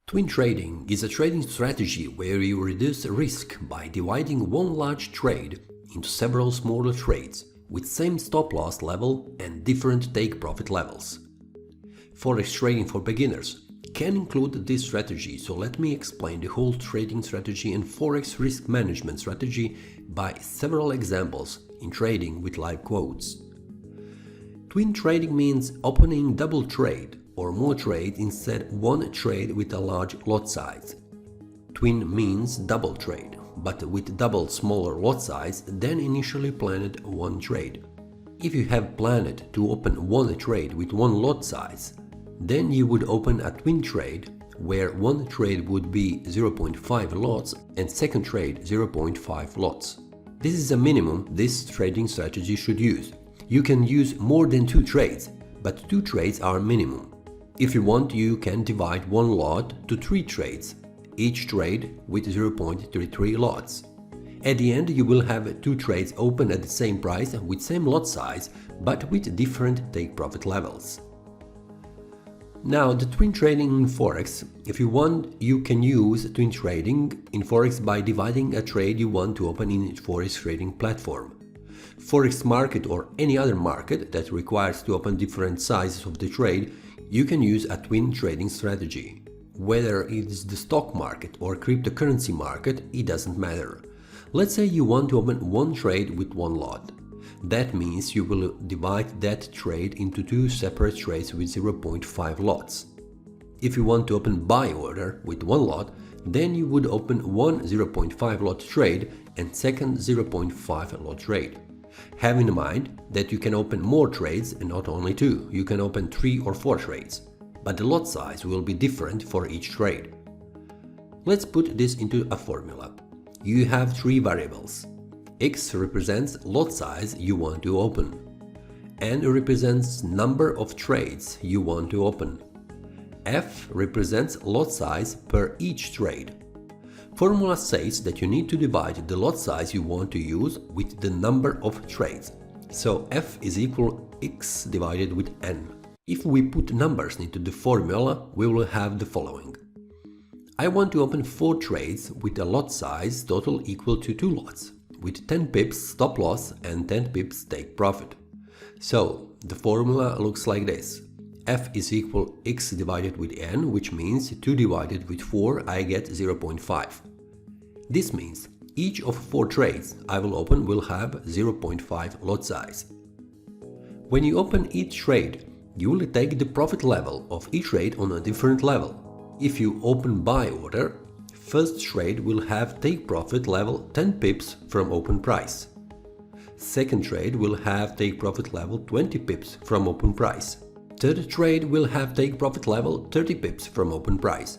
Twin trading is a trading strategy where you reduce risk by dividing one large trade into several smaller trades with same stop loss level and different take profit levels. Forex trading for beginners can include this strategy, so let me explain the whole trading strategy and Forex risk management strategy by several examples in trading with live quotes. Twin trading means opening double trade or more trades instead one trade with a large lot size. Twin means double trade, but with double smaller lot size than initially planned one trade. If you have planned to open one trade with one lot size, then you would open a twin trade where one trade would be 0.5 lots and second trade 0.5 lots. This is a minimum this trading strategy should use. You can use more than two trades, but two trades are minimum. If you want, you can divide one lot to three trades, each trade with 0.33 lots. At the end, you will have two trades open at the same price with same lot size, but with different take profit levels. Now, the twin trading in Forex. If you want, you can use twin trading in Forex by dividing a trade you want to open in Forex trading platform. Forex market or any other market that requires to open different sizes of the trade, you can use a twin trading strategy. Whether it is the stock market or cryptocurrency market, it doesn't matter. Let's say you want to open one trade with one lot. That means you will divide that trade into two separate trades with 0.5 lots. If you want to open buy order with one lot, then you would open one 0.5 lot trade and second 0.5 lot trade. Have in mind that you can open more trades and not only two, you can open 3 or 4 trades, but the lot size will be different for each trade. Let's put this into a formula. You have three variables. X represents lot size you want to open. N represents number of trades you want to open. F represents lot size per each trade. Formula says that you need to divide the lot size you want to use with the number of trades. So F is equal X divided with N. If we put numbers into the formula, we will have the following. I want to open 4 trades with a lot size total equal to 2 lots, with 10 pips stop loss and 10 pips take profit. So the formula looks like this. F is equal X divided with N, which means 2 divided with 4 I get 0.5. This means each of 4 trades I will open will have 0.5 lot size. When you open each trade, you will take the profit level of each trade on a different level. If you open buy order, first trade will have take profit level 10 pips from open price. Second trade will have take profit level 20 pips from open price. Third trade will have take profit level 30 pips from open price.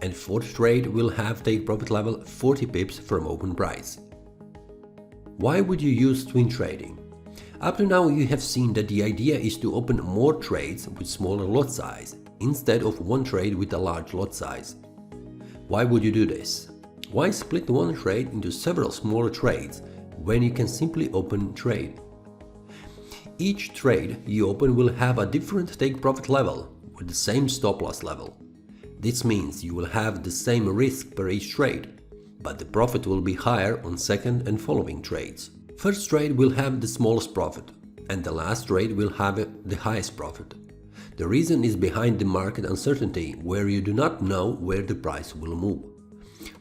And fourth trade will have take profit level 40 pips from open price. Why would you use twin trading? Up to now you have seen that the idea is to open more trades with smaller lot size instead of one trade with a large lot size. Why would you do this? Why split one trade into several smaller trades when you can simply open trade? Each trade you open will have a different take profit level with the same stop loss level. This means you will have the same risk per each trade, but the profit will be higher on second and following trades. First trade will have the smallest profit, and the last trade will have the highest profit. The reason is behind the market uncertainty, where you do not know where the price will move.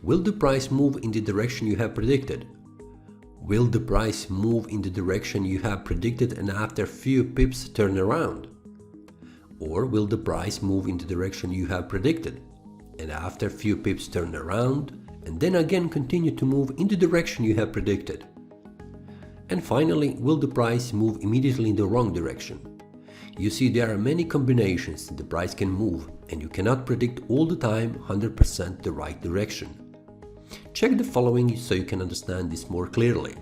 Will the price move in the direction you have predicted? Will the price move in the direction you have predicted and after few pips turn around? Or will the price move in the direction you have predicted and after few pips turn around and then again continue to move in the direction you have predicted? And finally, will the price move immediately in the wrong direction? You see, there are many combinations the price can move and you cannot predict all the time 100% the right direction. Check the following so you can understand this more clearly.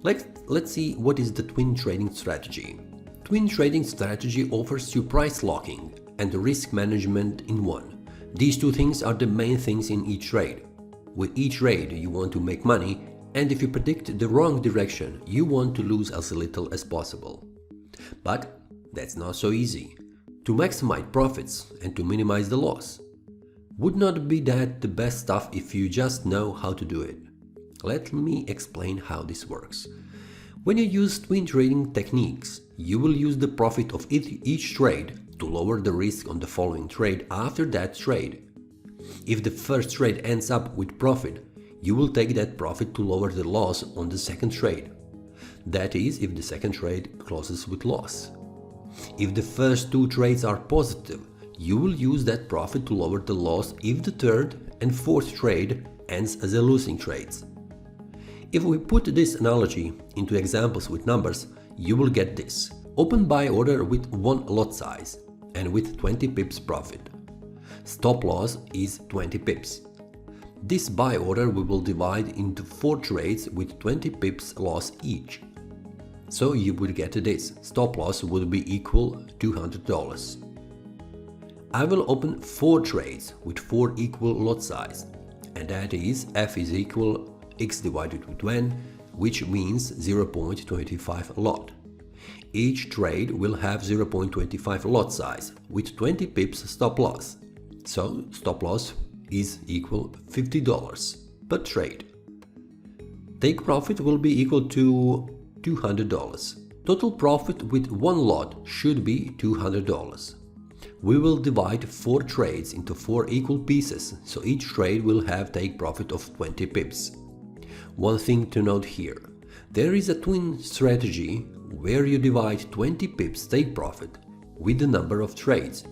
Let's see what is the twin trading strategy. Twin trading strategy offers you price locking and risk management in one. These two things are the main things in each trade. With each trade you want to make money, and if you predict the wrong direction, you want to lose as little as possible. But that's not so easy. To maximize profits and to minimize the loss. Would not be that the best stuff if you just know how to do it? Let me explain how this works. When you use twin trading techniques, you will use the profit of each trade to lower the risk on the following trade after that trade. If the first trade ends up with profit, you will take that profit to lower the loss on the second trade. That is, if the second trade closes with loss. If the first two trades are positive, you will use that profit to lower the loss if the third and fourth trade ends as a losing trades. If we put this analogy into examples with numbers, you will get this. Open buy order with one lot size and with 20 pips profit. Stop loss is 20 pips. This buy order we will divide into 4 trades with 20 pips loss each. So you would get this. Stop loss would be equal $200. I will open 4 trades with 4 equal lot size, and that is F is equal X divided with N, which means 0.25 lot. Each trade will have 0.25 lot size with 20 pips stop loss. So stop loss is equal $50 per trade. Take profit will be equal to $200. Total profit with one lot should be $200. We will divide 4 trades into 4 equal pieces, so each trade will have take profit of 20 pips. One thing to note here, there is a twin strategy where you divide 20 pips take profit with the number of trades.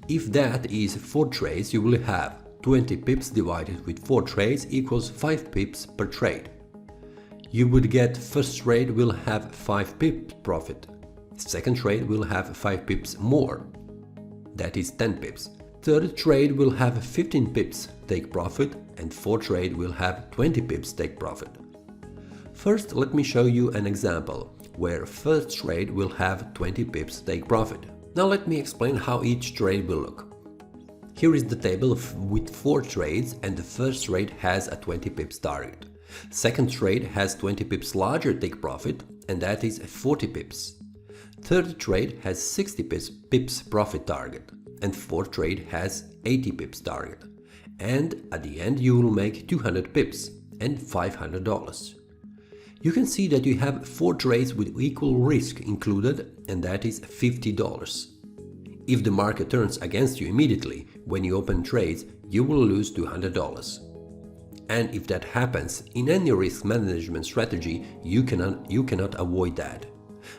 If that is 4 trades, you will have 20 pips divided with 4 trades equals 5 pips per trade. You would get first trade will have 5 pips profit, second trade will have 5 pips more, that is 10 pips. Third trade will have 15 pips take profit and fourth trade will have 20 pips take profit. First, let me show you an example where first trade will have 20 pips take profit. Now let me explain how each trade will look. Here is the table with 4 trades and the first trade has a 20 pips target. Second trade has 20 pips larger take profit and that is 40 pips. Third trade has 60 pips profit target and fourth trade has 80 pips target. And at the end you will make 200 pips and $500. You can see that you have 4 trades with equal risk included and that is $50. If the market turns against you immediately when you open trades, you will lose $200. And if that happens in any risk management strategy, you cannot avoid that.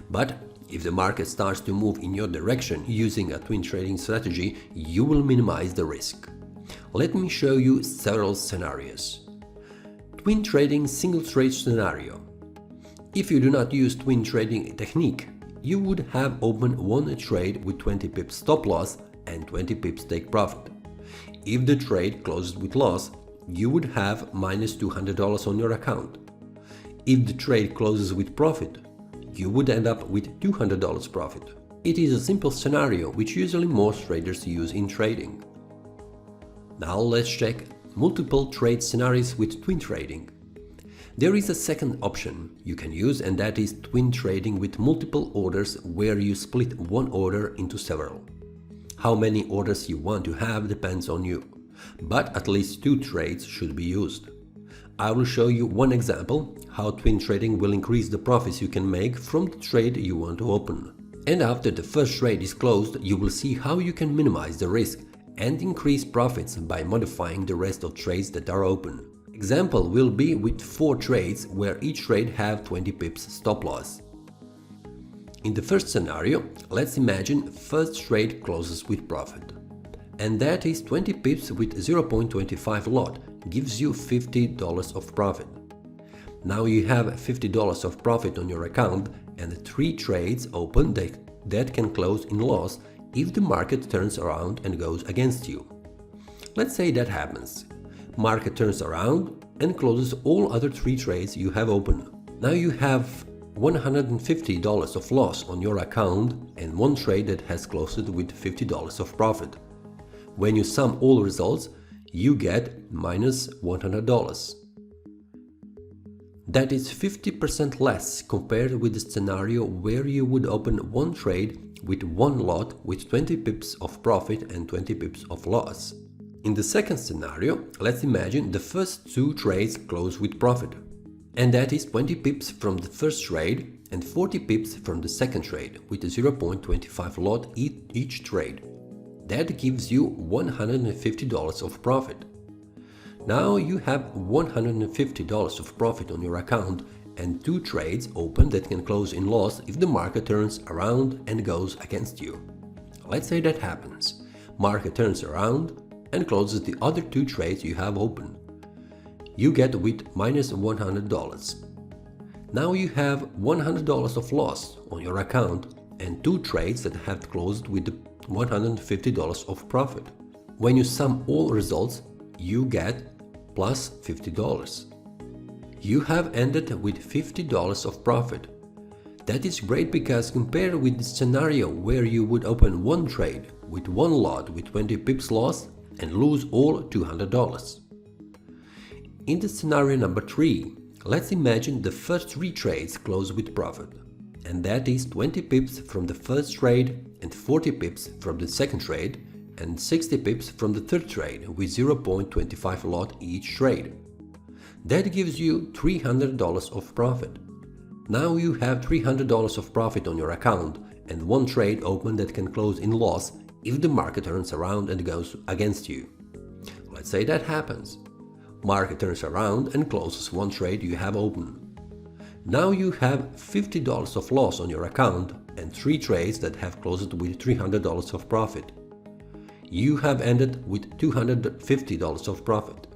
But if the market starts to move in your direction using a twin trading strategy, you will minimize the risk. Let me show you several scenarios. Twin trading single trade scenario. If you do not use twin trading technique, you would have opened one trade with 20 pips stop loss and 20 pips take profit. If the trade closes with loss, you would have minus $200 on your account. If the trade closes with profit, you would end up with $200 profit. It is a simple scenario which usually most traders use in trading. Now let's check multiple trade scenarios with twin trading. There is a second option you can use and that is twin trading with multiple orders where you split one order into several. How many orders you want to have depends on you, but at least 2 trades should be used. I will show you one example how twin trading will increase the profits you can make from the trade you want to open. And after the first trade is closed, you will see how you can minimize the risk and increase profits by modifying the rest of trades that are open. Example will be with 4 trades where each trade have 20 pips stop loss. In the first scenario, let's imagine first trade closes with profit. And that is 20 pips with 0.25 lot gives you $50 of profit. Now you have $50 of profit on your account and 3 trades open that can close in loss if the market turns around and goes against you. Let's say that happens. Market turns around and closes all other 3 trades you have open. Now you have $150 of loss on your account and 1 trade that has closed with $50 of profit. When you sum all results, you get minus $100. That is 50% less compared with the scenario where you would open 1 trade with 1 lot with 20 pips of profit and 20 pips of loss. In the second scenario, let's imagine the first two trades close with profit, and that is 20 pips from the first trade and 40 pips from the second trade with a 0.25 lot each trade. That gives you $150 of profit. Now you have $150 of profit on your account and two trades open that can close in loss if the market turns around and goes against you. Let's say that happens. Market turns around and closes the other two trades you have open. You get with minus $100. Now you have $100 of loss on your account and two trades that have closed with $150 of profit. When you sum all results, you get plus $50. You have ended with $50 of profit. That is great because compared with the scenario where you would open one trade with one lot with 20 pips loss and lose all $200. In the scenario number 3, let's imagine the first 3 trades close with profit, and that is 20 pips from the first trade and 40 pips from the second trade and 60 pips from the third trade with 0.25 lot each trade. That gives you $300 of profit. Now you have $300 of profit on your account and one trade open that can close in loss if the market turns around and goes against you. Let's say that happens. Market turns around and closes one trade you have open. Now you have $50 of loss on your account and 3 trades that have closed with $300 of profit. You have ended with $250 of profit.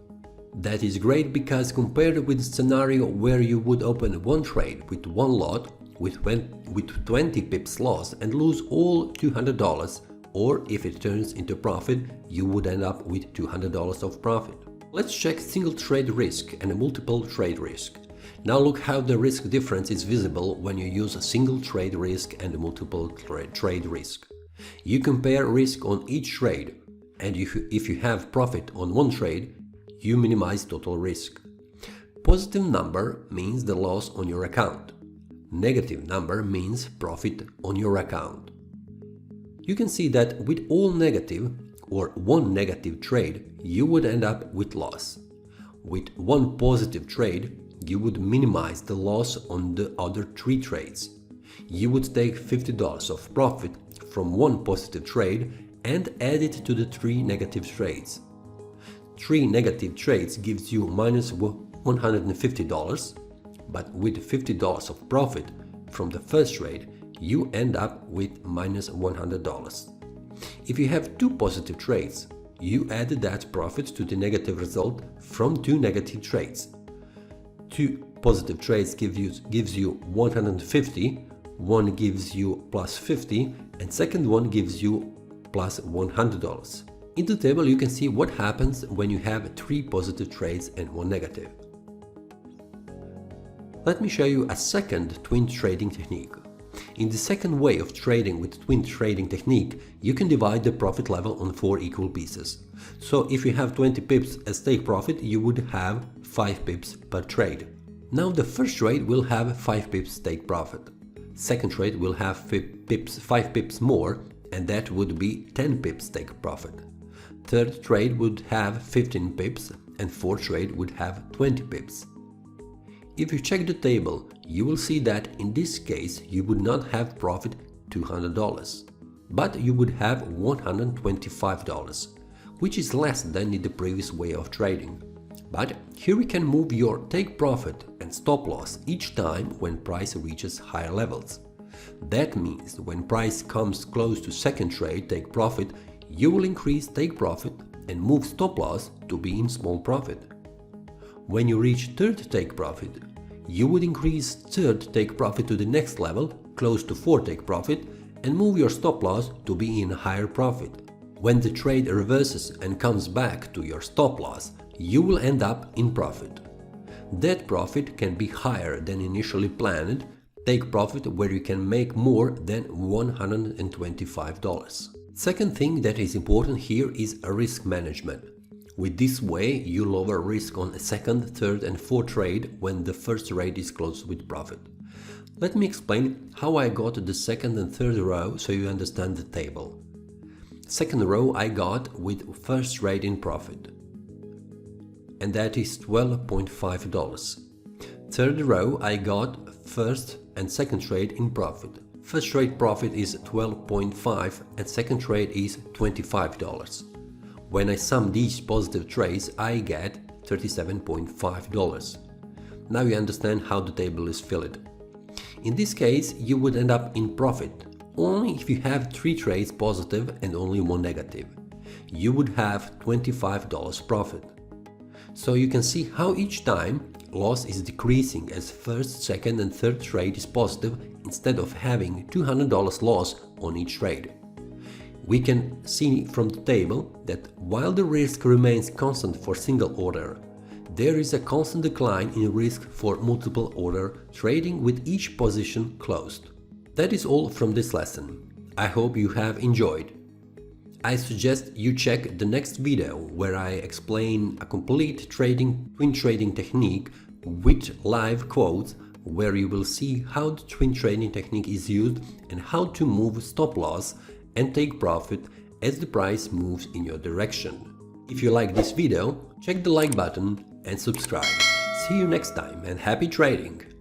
That is great because compared with the scenario where you would open one trade with one lot with 20 pips loss and lose all $200, or if it turns into profit, you would end up with $200 of profit. Let's check single trade risk and a multiple trade risk. Now look how the risk difference is visible when you use a single trade risk and a multiple trade risk. You compare risk on each trade, and if you have profit on one trade, you minimize total risk. Positive number means the loss on your account. Negative number means profit on your account. You can see that with all negative or one negative trade, you would end up with loss. With one positive trade, you would minimize the loss on the other 3 trades. You would take $50 of profit from one positive trade and add it to the 3 negative trades. 3 negative trades gives you minus $150, but with $50 of profit from the first trade, you end up with minus $100. If you have 2 positive trades, you add that profit to the negative result from 2 negative trades. 2 positive trades gives you 150, one gives you plus 50, and second one gives you plus $100. In the table you can see what happens when you have 3 positive trades and 1 negative. Let me show you a second twin trading technique. In the second way of trading with twin trading technique, you can divide the profit level on 4 equal pieces. So if you have 20 pips as take profit, you would have 5 pips per trade. Now the first trade will have 5 pips take profit. Second trade will have 5 pips more, and that would be 10 pips take profit. Third trade would have 15 pips and fourth trade would have 20 pips. If you check the table, you will see that in this case you would not have profit $200, but you would have $125, which is less than in the previous way of trading. But here we can move your take profit and stop loss each time when price reaches higher levels. That means when price comes close to second trade take profit, you will increase take profit and move stop loss to be in small profit. When you reach third take profit, you would increase third take profit to the next level, close to fourth take profit, and move your stop loss to be in higher profit. When the trade reverses and comes back to your stop loss, you will end up in profit. That profit can be higher than initially planned, take profit where you can make more than $125. Second thing that is important here is risk management. With this way, you lower risk on a second, third and fourth trade when the first trade is closed with profit. Let me explain how I got the second and third row so you understand the table. Second row I got with first trade in profit, and that is $12.5. Third row I got first and second trade in profit. First trade profit is $12.5 and second trade is $25. When I sum these positive trades, I get $37.5. Now you understand how the table is filled. In this case, you would end up in profit only if you have 3 trades positive and only 1 negative. You would have $25 profit. So you can see how each time loss is decreasing as first, second and third trade is positive instead of having $200 loss on each trade. We can see from the table that while the risk remains constant for single order, there is a constant decline in risk for multiple order trading with each position closed. That is all from this lesson. I hope you have enjoyed. I suggest you check the next video where I explain a complete twin trading technique with live quotes, where you will see how the twin trading technique is used and how to move stop loss and take profit as the price moves in your direction. If you like this video, check the like button and subscribe. See you next time and happy trading!